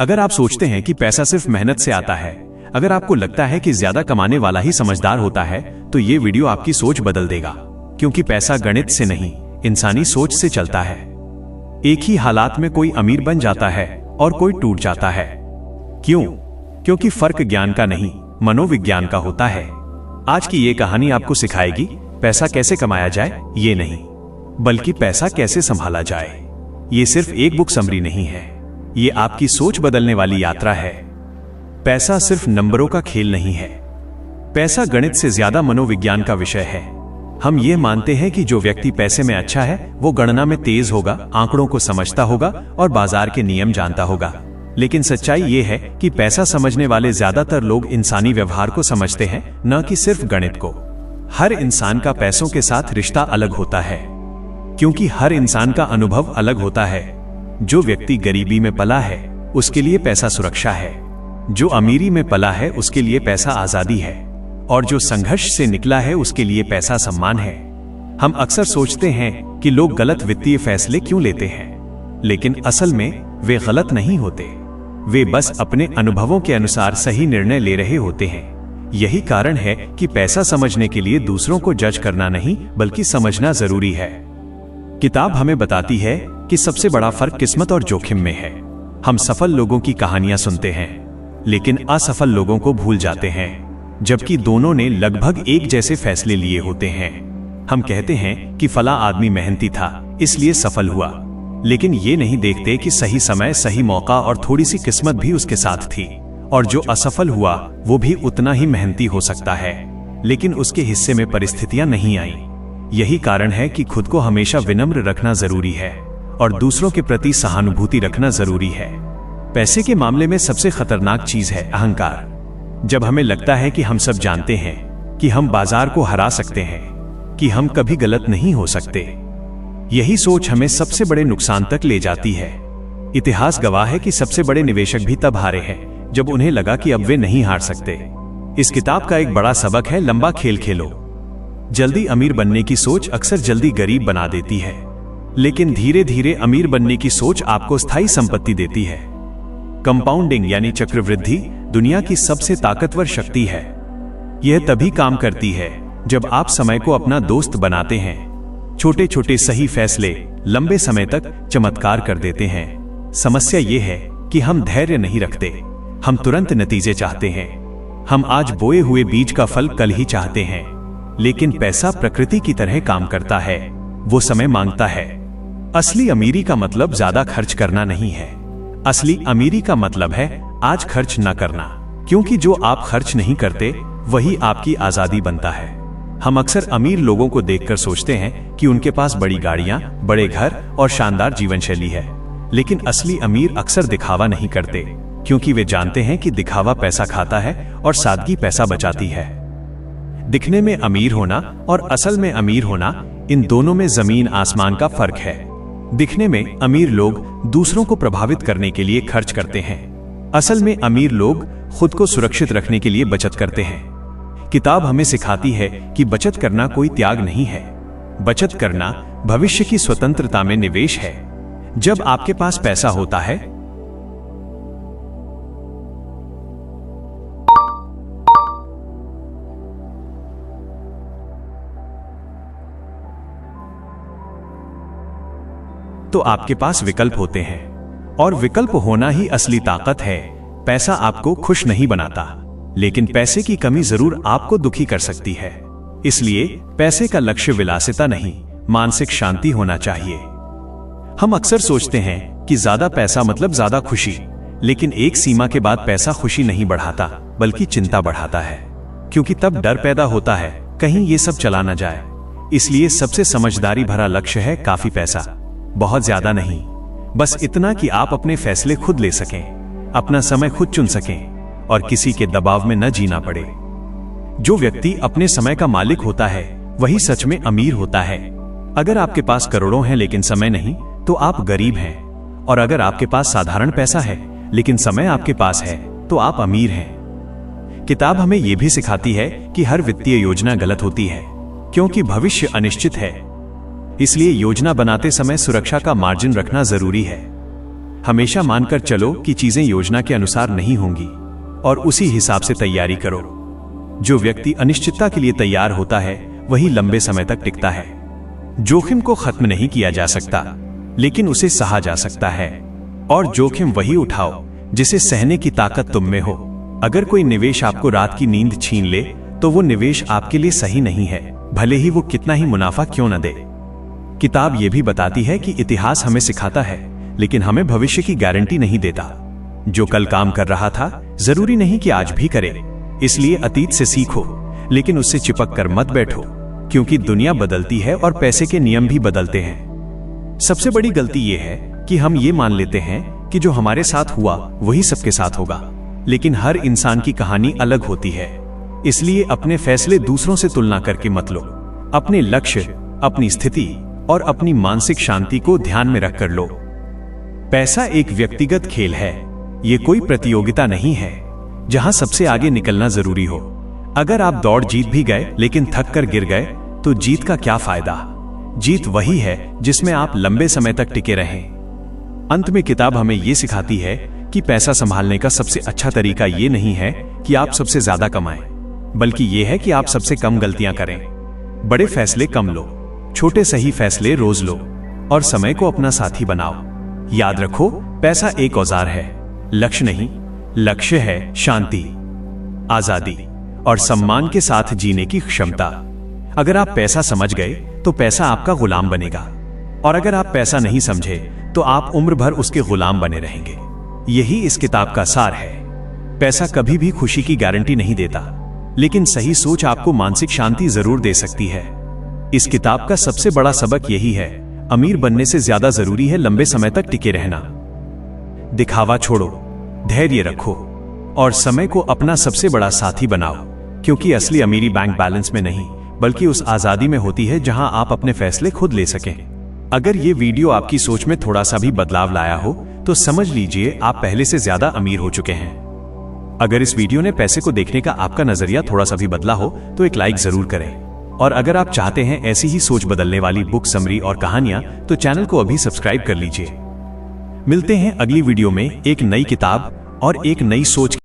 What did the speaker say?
अगर आप सोचते हैं कि पैसा सिर्फ मेहनत से आता है, अगर आपको लगता है कि ज्यादा कमाने वाला ही समझदार होता है, तो ये वीडियो आपकी सोच बदल देगा। क्योंकि पैसा गणित से नहीं, इंसानी सोच से चलता है। एक ही हालात में कोई अमीर बन जाता है और कोई टूट जाता है। क्यों? क्योंकि फर्क ज्ञान का नहीं, मनोविज्ञान का होता है। आज की ये कहानी आपको सिखाएगी पैसा कैसे कमाया जाए, ये नहीं, बल्कि पैसा कैसे संभाला जाए। ये सिर्फ एक बुक समरी नहीं है, ये आपकी सोच बदलने वाली यात्रा है। पैसा सिर्फ नंबरों का खेल नहीं है। पैसा गणित से ज्यादा मनोविज्ञान का विषय है। हम ये मानते हैं कि जो व्यक्ति पैसे में अच्छा है वो गणना में तेज होगा, आंकड़ों को समझता होगा और बाजार के नियम जानता होगा। लेकिन सच्चाई ये है कि पैसा समझने वाले ज्यादातर लोग इंसानी व्यवहार को समझते हैं, न कि सिर्फ गणित को। हर इंसान का पैसों के साथ रिश्ता अलग होता है, क्योंकि हर इंसान का अनुभव अलग होता है। जो व्यक्ति गरीबी में पला है उसके लिए पैसा सुरक्षा है, जो अमीरी में पला है उसके लिए पैसा आजादी है, और जो संघर्ष से निकला है उसके लिए पैसा सम्मान है। हम अक्सर सोचते हैं कि लोग गलत वित्तीय फैसले क्यों लेते हैं, लेकिन असल में वे गलत नहीं होते, वे बस अपने अनुभवों के अनुसार सही निर्णय ले रहे होते हैं। यही कारण है कि पैसा समझने के लिए दूसरों को जज करना नहीं, बल्कि समझना जरूरी है। किताब हमें बताती है कि सबसे बड़ा फर्क किस्मत और जोखिम में है। हम सफल लोगों की कहानियां सुनते हैं, लेकिन असफल लोगों को भूल जाते हैं, जबकि दोनों ने लगभग एक जैसे फैसले लिए होते हैं। हम कहते हैं कि फला आदमी मेहनती था इसलिए सफल हुआ, लेकिन ये नहीं देखते कि सही समय, सही मौका और थोड़ी सी किस्मत भी उसके साथ थी। और जो असफल हुआ वो भी उतना ही मेहनती हो सकता है, लेकिन उसके हिस्से में परिस्थितियां नहीं आई। यही कारण है कि खुद को हमेशा विनम्र रखना जरूरी है और दूसरों के प्रति सहानुभूति रखना जरूरी है। पैसे के मामले में सबसे खतरनाक चीज है अहंकार। जब हमें लगता है कि हम सब जानते हैं, कि हम बाजार को हरा सकते हैं, कि हम कभी गलत नहीं हो सकते, यही सोच हमें सबसे बड़े नुकसान तक ले जाती है। इतिहास गवाह है कि सबसे बड़े निवेशक भी तब हारे हैं जब उन्हें लगा कि अब वे नहीं हार सकते। इस किताब का एक बड़ा सबक है, लंबा खेल खेलो। जल्दी अमीर बनने की सोच अक्सर जल्दी गरीब बना देती है, लेकिन धीरे धीरे अमीर बनने की सोच आपको स्थायी संपत्ति देती है। कंपाउंडिंग यानी चक्रवृद्धि दुनिया की सबसे ताकतवर शक्ति है। यह तभी काम करती है जब आप समय को अपना दोस्त बनाते हैं। छोटे छोटे सही फैसले लंबे समय तक चमत्कार कर देते हैं। समस्या यह है कि हम धैर्य नहीं रखते, हम तुरंत नतीजे चाहते हैं। हम आज बोए हुए बीज का फल कल ही चाहते हैं। लेकिन पैसा प्रकृति की तरह काम करता है, वो समय मांगता है। असली अमीरी का मतलब ज्यादा खर्च करना नहीं है, असली अमीरी का मतलब है आज खर्च न करना, क्योंकि जो आप खर्च नहीं करते वही आपकी आजादी बनता है। हम अक्सर अमीर लोगों को देखकर सोचते हैं कि उनके पास बड़ी गाड़ियां, बड़े घर और शानदार जीवन शैली है, लेकिन असली अमीर अक्सर दिखावा नहीं करते, क्योंकि वे जानते हैं कि दिखावा पैसा खाता है और सादगी पैसा बचाती है। दिखने में अमीर होना और असल में अमीर होना, इन दोनों में जमीन आसमान का फर्क है। दिखने में अमीर लोग दूसरों को प्रभावित करने के लिए खर्च करते हैं, असल में अमीर लोग खुद को सुरक्षित रखने के लिए बचत करते हैं। किताब हमें सिखाती है कि बचत करना कोई त्याग नहीं है, बचत करना भविष्य की स्वतंत्रता में निवेश है। जब आपके पास पैसा होता है तो आपके पास विकल्प होते हैं, और विकल्प होना ही असली ताकत है। पैसा आपको खुश नहीं बनाता, लेकिन पैसे की कमी जरूर आपको दुखी कर सकती है। इसलिए पैसे का लक्ष्य विलासिता नहीं, मानसिक शांति होना चाहिए। हम अक्सर सोचते हैं कि ज्यादा पैसा मतलब ज्यादा खुशी, लेकिन एक सीमा के बाद पैसा खुशी नहीं बढ़ाता, बल्कि चिंता बढ़ाता है, क्योंकि तब डर पैदा होता है कहीं ये सब चला ना जाए। इसलिए सबसे समझदारी भरा लक्ष्य है काफी पैसा, बहुत ज्यादा नहीं, बस इतना कि आप अपने फैसले खुद ले सकें, अपना समय खुद चुन सकें और किसी के दबाव में न जीना पड़े। जो व्यक्ति अपने समय का मालिक होता है वही सच में अमीर होता है। अगर आपके पास करोड़ों हैं लेकिन समय नहीं, तो आप गरीब हैं, और अगर आपके पास साधारण पैसा है लेकिन समय आपके पास है, तो आप अमीर हैं। किताब हमें यह भी सिखाती है कि हर वित्तीय योजना गलत होती है, क्योंकि भविष्य अनिश्चित है। इसलिए योजना बनाते समय सुरक्षा का मार्जिन रखना जरूरी है। हमेशा मानकर चलो कि चीजें योजना के अनुसार नहीं होंगी और उसी हिसाब से तैयारी करो। जो व्यक्ति अनिश्चितता के लिए तैयार होता है वही लंबे समय तक टिकता है। जोखिम को खत्म नहीं किया जा सकता, लेकिन उसे सहा जा सकता है। और जोखिम वही उठाओ जिसे सहने की ताकत तुम में हो। अगर कोई निवेश आपको रात की नींद छीन ले तो वो निवेश आपके लिए सही नहीं है, भले ही वो कितना ही मुनाफा क्यों न दे। किताब ये भी बताती है कि इतिहास हमें सिखाता है, लेकिन हमें भविष्य की गारंटी नहीं देता। जो कल काम कर रहा था जरूरी नहीं कि आज भी करे। इसलिए अतीत से सीखो, लेकिन उससे चिपक कर मत बैठो, क्योंकि दुनिया बदलती है और पैसे के नियम भी बदलते हैं। सबसे बड़ी गलती यह है कि हम ये मान लेते हैं कि जो हमारे साथ हुआ वही सबके साथ होगा, लेकिन हर इंसान की कहानी अलग होती है। इसलिए अपने फैसले दूसरों से तुलना करके मत लो। अपने लक्ष्य, अपनी स्थिति और अपनी मानसिक शांति को ध्यान में रखकर लो। पैसा एक व्यक्तिगत खेल है, ये कोई प्रतियोगिता नहीं है जहां सबसे आगे निकलना जरूरी हो। अगर आप दौड़ जीत भी गए लेकिन थक कर गिर गए तो जीत का क्या फायदा। जीत वही है जिसमें आप लंबे समय तक टिके रहें। अंत में किताब हमें यह सिखाती है कि पैसा संभालने का सबसे अच्छा तरीका यह नहीं है कि आप सबसे ज्यादा कमाएं, बल्कि यह है कि आप सबसे कम गलतियां करें। बड़े फैसले कम लो, छोटे सही फैसले रोज लो और समय को अपना साथी बनाओ। याद रखो, पैसा एक औजार है, लक्ष्य नहीं। लक्ष्य है शांति, आजादी और सम्मान के साथ जीने की क्षमता। अगर आप पैसा समझ गए तो पैसा आपका गुलाम बनेगा, और अगर आप पैसा नहीं समझे तो आप उम्र भर उसके गुलाम बने रहेंगे। यही इस किताब का सार है। पैसा कभी भी खुशी की गारंटी नहीं देता, लेकिन सही सोच आपको मानसिक शांति जरूर दे सकती है। इस किताब का सबसे बड़ा सबक यही है, अमीर बनने से ज्यादा जरूरी है लंबे समय तक टिके रहना। दिखावा छोड़ो, धैर्य रखो और समय को अपना सबसे बड़ा साथी बनाओ, क्योंकि असली अमीरी बैंक बैलेंस में नहीं बल्कि उस आजादी में होती है जहां आप अपने फैसले खुद ले सकें। अगर ये वीडियो आपकी सोच में थोड़ा सा भी बदलाव लाया हो तो समझ लीजिए आप पहले से ज्यादा अमीर हो चुके हैं। अगर इस वीडियो ने पैसे को देखने का आपका नजरिया थोड़ा सा भी बदला हो तो एक लाइक जरूर करें, और अगर आप चाहते हैं ऐसी ही सोच बदलने वाली बुक समरी और कहानियां तो चैनल को अभी सब्सक्राइब कर लीजिए। मिलते हैं अगली वीडियो में एक नई किताब और एक नई सोच